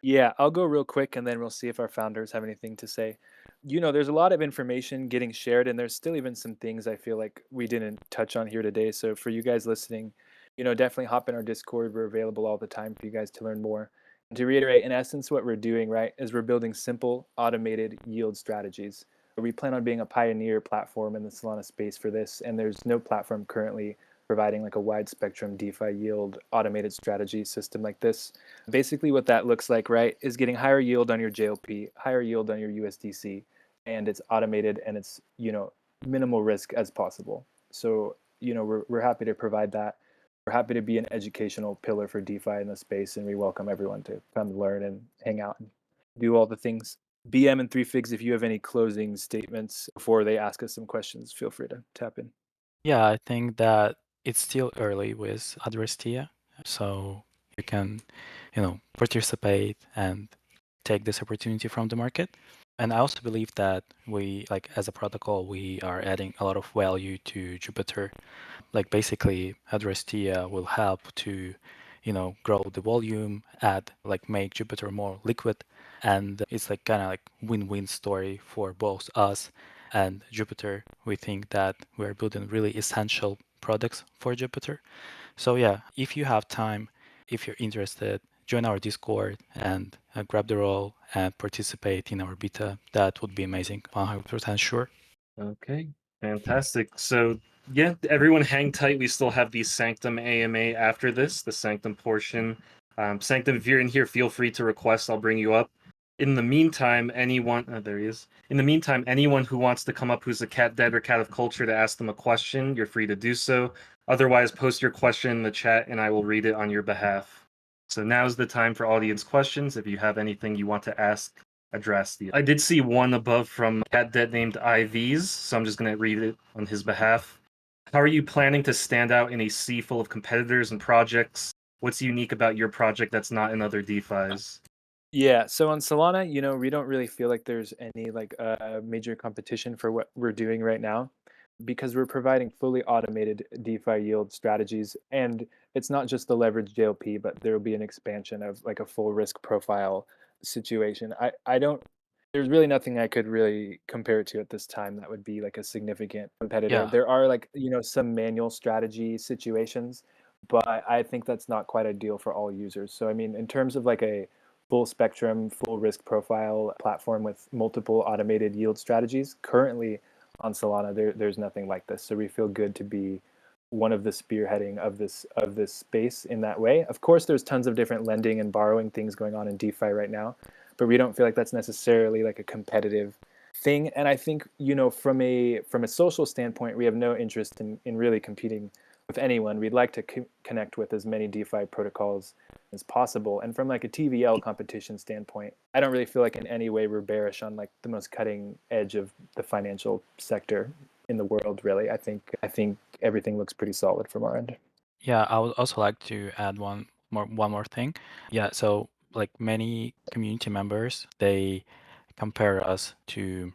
Yeah, I'll go real quick and then we'll see if our founders have anything to say. There's a lot of information getting shared, and there's still even some things I feel like we didn't touch on here today. So for you guys listening, definitely hop in our Discord. We're available all the time for you guys to learn more. And to reiterate, in essence, what we're doing, right, is we're building simple, automated yield strategies. We plan on being a pioneer platform in the Solana space for this, and there's no platform currently providing like a wide spectrum DeFi yield automated strategy system like this. Basically, what that looks like, right, is getting higher yield on your JLP, higher yield on your USDC, and it's automated and it's minimal risk as possible. So we're happy to provide that. We're happy to be an educational pillar for DeFi in the space, and we welcome everyone to come learn and hang out and do all the things. BM and 3Figs, if you have any closing statements before they ask us some questions, feel free to tap in. Yeah, I think that it's still early with Adrastea, so you can, participate and take this opportunity from the market. And I also believe that we, like as a protocol, we are adding a lot of value to Jupiter. Like basically, Adrastea will help to, grow the volume, make Jupiter more liquid, and it's like kind of like win-win story for both us and Jupiter. We think that we're building really essential products for Jupiter. So yeah, if you have time, if you're interested, join our Discord and grab the role and participate in our beta. That would be amazing. 100% sure. Okay, fantastic. So yeah, everyone hang tight. We still have the Sanctum AMA after this, the Sanctum portion. Sanctum, if you're in here, feel free to request. I'll bring you up. In the meantime, anyone, there he is. In the meantime, anyone who wants to come up who's a cat dead or cat of culture to ask them a question, you're free to do so. Otherwise, post your question in the chat and I will read it on your behalf. So now's the time for audience questions. If you have anything you want to ask Adrastea. I did see one above from cat dead named IVs, so I'm just going to read it on his behalf. How are you planning to stand out in a sea full of competitors and projects? What's unique about your project that's not in other DeFis? Yeah, so on Solana, we don't really feel like there's any major competition for what we're doing right now because we're providing fully automated DeFi yield strategies. And it's not just the leverage JLP, but there will be an expansion of like a full risk profile situation. There's really nothing I could really compare it to at this time that would be like a significant competitor. Yeah. There are some manual strategy situations, but I think that's not quite ideal for all users. So, I mean, in terms of like a full spectrum, full risk profile platform with multiple automated yield strategies. Currently on Solana, there's nothing like this. So we feel good to be one of the spearheading of this space in that way. Of course, there's tons of different lending and borrowing things going on in DeFi right now, but we don't feel like that's necessarily like a competitive thing. And I think, from a social standpoint, we have no interest in really competing with anyone. We'd like to connect with as many DeFi protocols as possible. And from like a TVL competition standpoint, I don't really feel like in any way we're bearish on like the most cutting edge of the financial sector in the world, really. I think everything looks pretty solid from our end. Yeah, I would also like to add one more thing. Yeah, so like many community members, they compare us to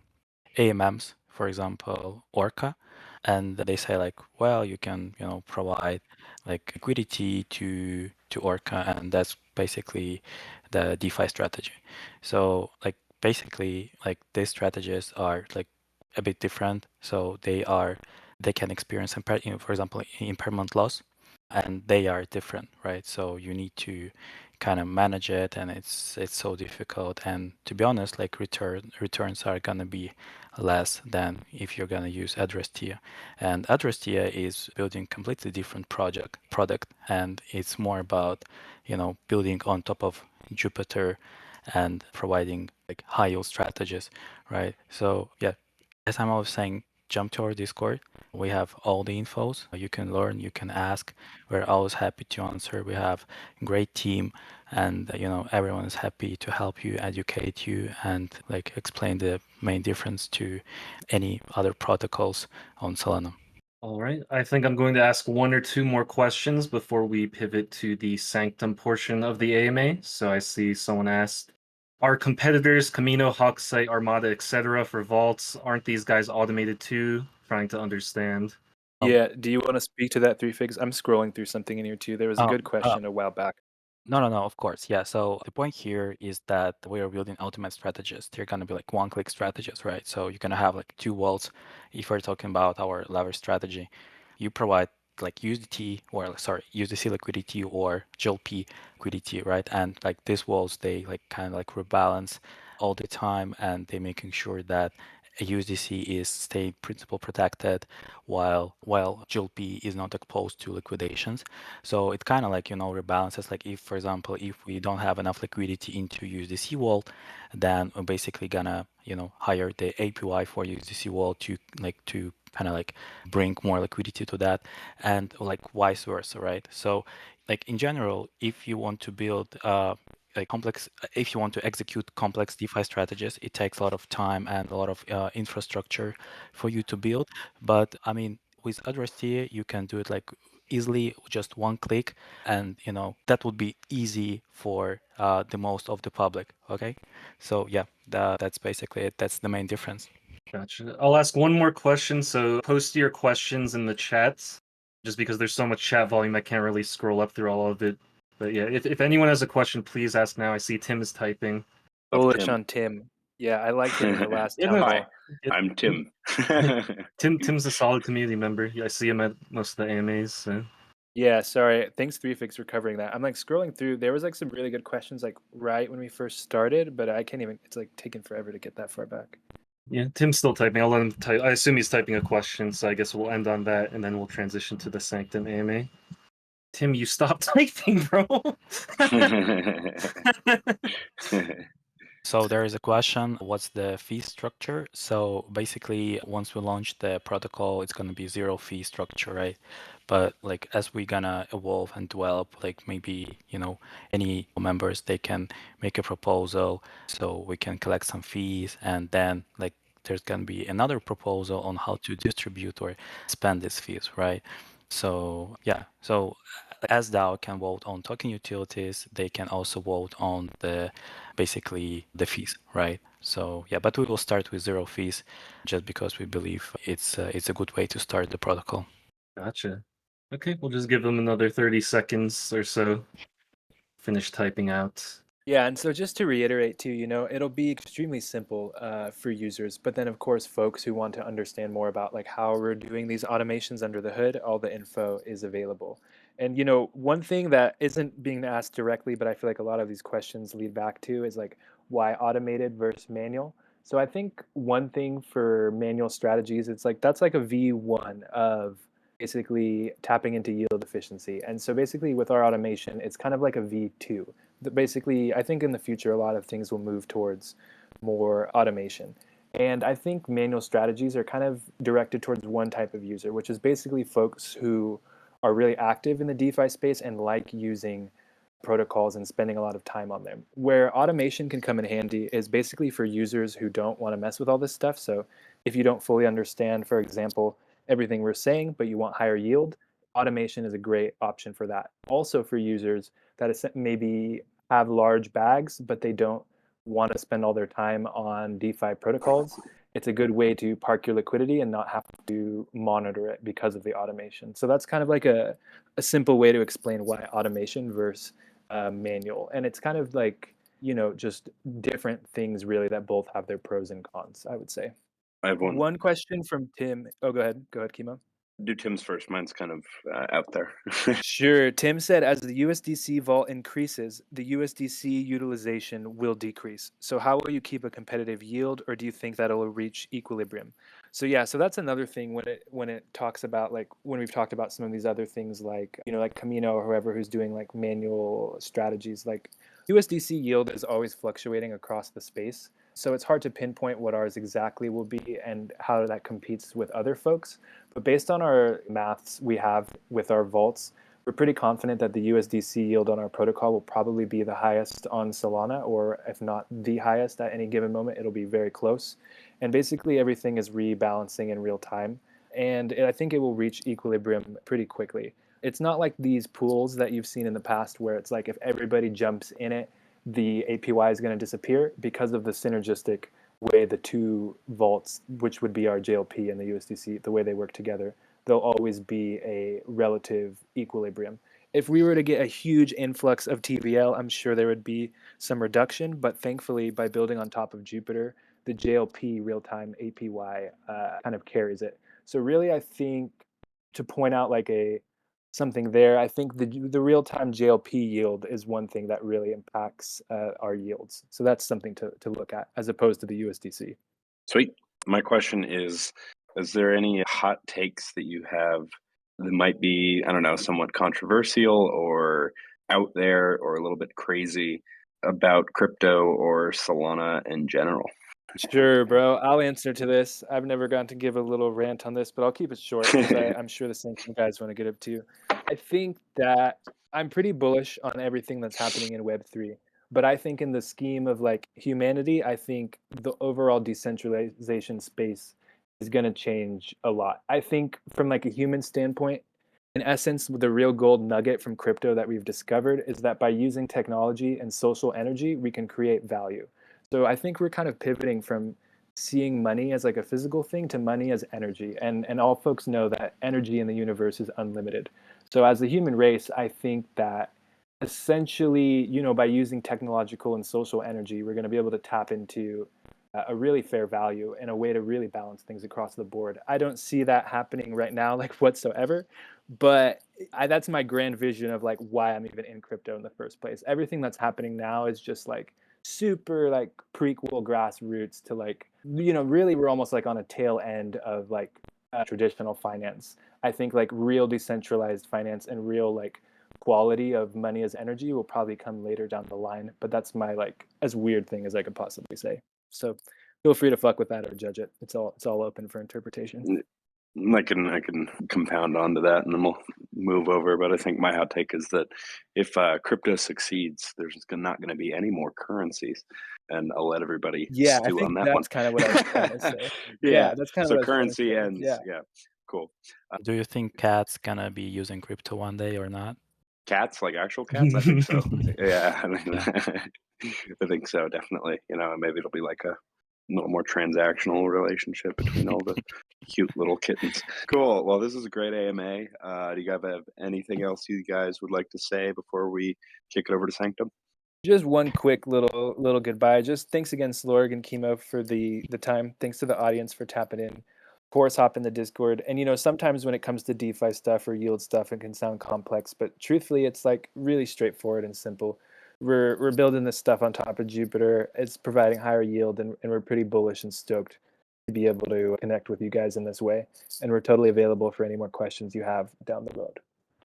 AMMs, for example, Orca, and they say like, well, you can, provide like liquidity to Orca, and that's basically the DeFi strategy. So like basically like these strategies are like a bit different. So they can experience for example, impairment loss, and they are different, right? So you need to kind of manage it, and it's so difficult. And to be honest, like returns are gonna be less than if you're gonna use Adrastea. And Adrastea is building completely different product, and it's more about building on top of Jupiter and providing like high yield strategies, right? So yeah, as I'm always saying, jump to our Discord. We have all the infos. You can learn, you can ask. We're always happy to answer. We have a great team, and everyone is happy to help you, educate you, and like explain the main difference to any other protocols on Solana. All right, I think I'm going to ask one or two more questions before we pivot to the Sanctum portion of the AMA. So I see someone asked, are competitors, Camino, Hawksite, Armada, etc. for vaults, aren't these guys automated too? trying to understand. Yeah, do you want to speak to that, Three Figs? I'm scrolling through something in here too. There was a Oh, good question a while back. no, of course. Yeah. So the point here is that we are building ultimate strategists. They're going to be like one-click strategists, right? So you're going to have like two vaults. If we're talking about our leverage strategy, you provide like USDT or sorry, USDC liquidity or GLP liquidity, right? And like these vaults, they like kind of like rebalance all the time, and they're making sure that a USDC is stay principal protected while GLP is not exposed to liquidations. So it kind of like, rebalances. Like if, for example, if we don't have enough liquidity into USDC wall, then we're basically gonna, hire the APY for USDC wall to kind of like bring more liquidity to that, and like vice versa, right? So like in general, if you want to build if you want to execute complex DeFi strategies, it takes a lot of time and a lot of infrastructure for you to build. But I mean, with Adrastea, you can do it like easily, just one click, and that would be easy for the most of the public. Okay, so yeah, that's basically it. That's the main difference. Gotcha. I'll ask one more question. So post your questions in the chat, just because there's so much chat volume, I can't really scroll up through all of it. But yeah, if anyone has a question, please ask now. I see Tim is typing. Bullish on Tim. Yeah, I liked him in the last Yeah, town no, hall. I'm Tim. Tim's a solid community member. I see him at most of the AMAs. So. Yeah, sorry. Thanks, Three Figs, for covering that. I'm like scrolling through. There was like some really good questions like right when we first started, but I can't even. It's like taking forever to get that far back. Yeah, Tim's still typing. I'll let him type. I assume he's typing a question, so I guess we'll end on that, and then we'll transition to the Sanctum AMA. Tim, you stop typing, bro. So there is a question, what's the fee structure? So basically, once we launch the protocol, it's going to be zero fee structure, right? But like as we're gonna evolve and develop, like maybe, any members, they can make a proposal so we can collect some fees, and then like there's gonna be another proposal on how to distribute or spend these fees, right? So yeah, so as DAO can vote on token utilities, they can also vote on basically the fees, right? So yeah, but we will start with zero fees, just because we believe it's a good way to start the protocol. Gotcha. Okay, we'll just give them another 30 seconds or so. Finish typing out. Yeah, and so just to reiterate too, it'll be extremely simple for users, but then of course folks who want to understand more about like how we're doing these automations under the hood, all the info is available. And one thing that isn't being asked directly, but I feel like a lot of these questions lead back to is like why automated versus manual. So I think one thing for manual strategies, it's like that's like a V1 of basically tapping into yield efficiency. And so basically with our automation, it's kind of like a V2. Basically, I think in the future, a lot of things will move towards more automation. And I think manual strategies are kind of directed towards one type of user, which is basically folks who are really active in the DeFi space and like using protocols and spending a lot of time on them. Where automation can come in handy is basically for users who don't want to mess with all this stuff. So if you don't fully understand, for example, everything we're saying, but you want higher yield, automation is a great option for that. Also for users that maybe have large bags, but they don't want to spend all their time on DeFi protocols, it's a good way to park your liquidity and not have to monitor it because of the automation. So that's kind of like a simple way to explain why automation versus manual. And it's kind of like, just different things really that both have their pros and cons, I would say. I have one question from Tim. Oh, go ahead. Go ahead, Kimo. Do Tim's first. Mine's kind of out there. Sure. Tim said, as the USDC vault increases, the USDC utilization will decrease. So how will you keep a competitive yield, or do you think that it'll reach equilibrium? So yeah, so that's another thing when it talks about like when we've talked about some of these other things like like Camino or whoever who's doing like manual strategies, like USDC yield is always fluctuating across the space. So it's hard to pinpoint what ours exactly will be and how that competes with other folks. But based on our maths we have with our vaults, we're pretty confident that the USDC yield on our protocol will probably be the highest on Solana, or if not the highest at any given moment, it'll be very close. And basically everything is rebalancing in real time. And I think it will reach equilibrium pretty quickly. It's not like these pools that you've seen in the past where it's like if everybody jumps in it, the APY is going to disappear because of the synergistic way the two vaults, which would be our JLP and the USDC, the way they work together, they'll always be a relative equilibrium. If we were to get a huge influx of TVL, I'm sure there would be some reduction, but thankfully by building on top of Jupiter, the JLP real-time APY kind of carries it. So really, I think to point out like something there, I think the real-time JLP yield is one thing that really impacts our yields. So that's something to look at as opposed to the USDC. Sweet. My question is there any hot takes that you have that might be, I don't know, somewhat controversial or out there or a little bit crazy about crypto or Solana in general? Sure, bro. I'll answer to this. I've never gotten to give a little rant on this, but I'll keep it short because I'm sure the same guys want to get up to. I think that I'm pretty bullish on everything that's happening in Web3, but I think in the scheme of like humanity, I think the overall decentralization space is going to change a lot. I think from like a human standpoint, in essence, the real gold nugget from crypto that we've discovered is that by using technology and social energy, we can create value. So I think we're kind of pivoting from seeing money as like a physical thing to money as energy. And all folks know that energy in the universe is unlimited. So as the human race, I think that essentially, by using technological and social energy, we're going to be able to tap into a really fair value and a way to really balance things across the board. I don't see that happening right now, like whatsoever, but that's my grand vision of like why I'm even in crypto in the first place. Everything that's happening now is just like super like prequel grassroots to like, really we're almost like on a tail end of like traditional finance. I think like real decentralized finance and real like quality of money as energy will probably come later down the line, but that's my like as weird thing as I could possibly say. So feel free to fuck with that or judge it. It's all open for interpretation. I can compound onto that and then we'll move over. But I think my hot take is that if crypto succeeds, there's not going to be any more currencies, and I'll let everybody stew on that one. That's kind of what I was trying to say. Yeah, that's kind of so what currency I was trying to say. ends. Yeah, cool. Do you think cats gonna be using crypto one day or not? Cats, like actual cats? I think so. Yeah, Yeah. I think so, definitely. Maybe it'll be like a little more transactional relationship between all the cute little kittens. Cool. Well, this is a great AMA. Do you guys have anything else you guys would like to say before we kick it over to Sanctum? Just one quick little goodbye. Just thanks again, Slorg and Chemo, for the time. Thanks to the audience for tapping in. Of course, hop in the Discord. And sometimes when it comes to DeFi stuff or yield stuff, it can sound complex, but truthfully, it's like really straightforward and simple. We're building this stuff on top of Jupiter. It's providing higher yield, and we're pretty bullish and stoked to be able to connect with you guys in this way. And we're totally available for any more questions you have down the road.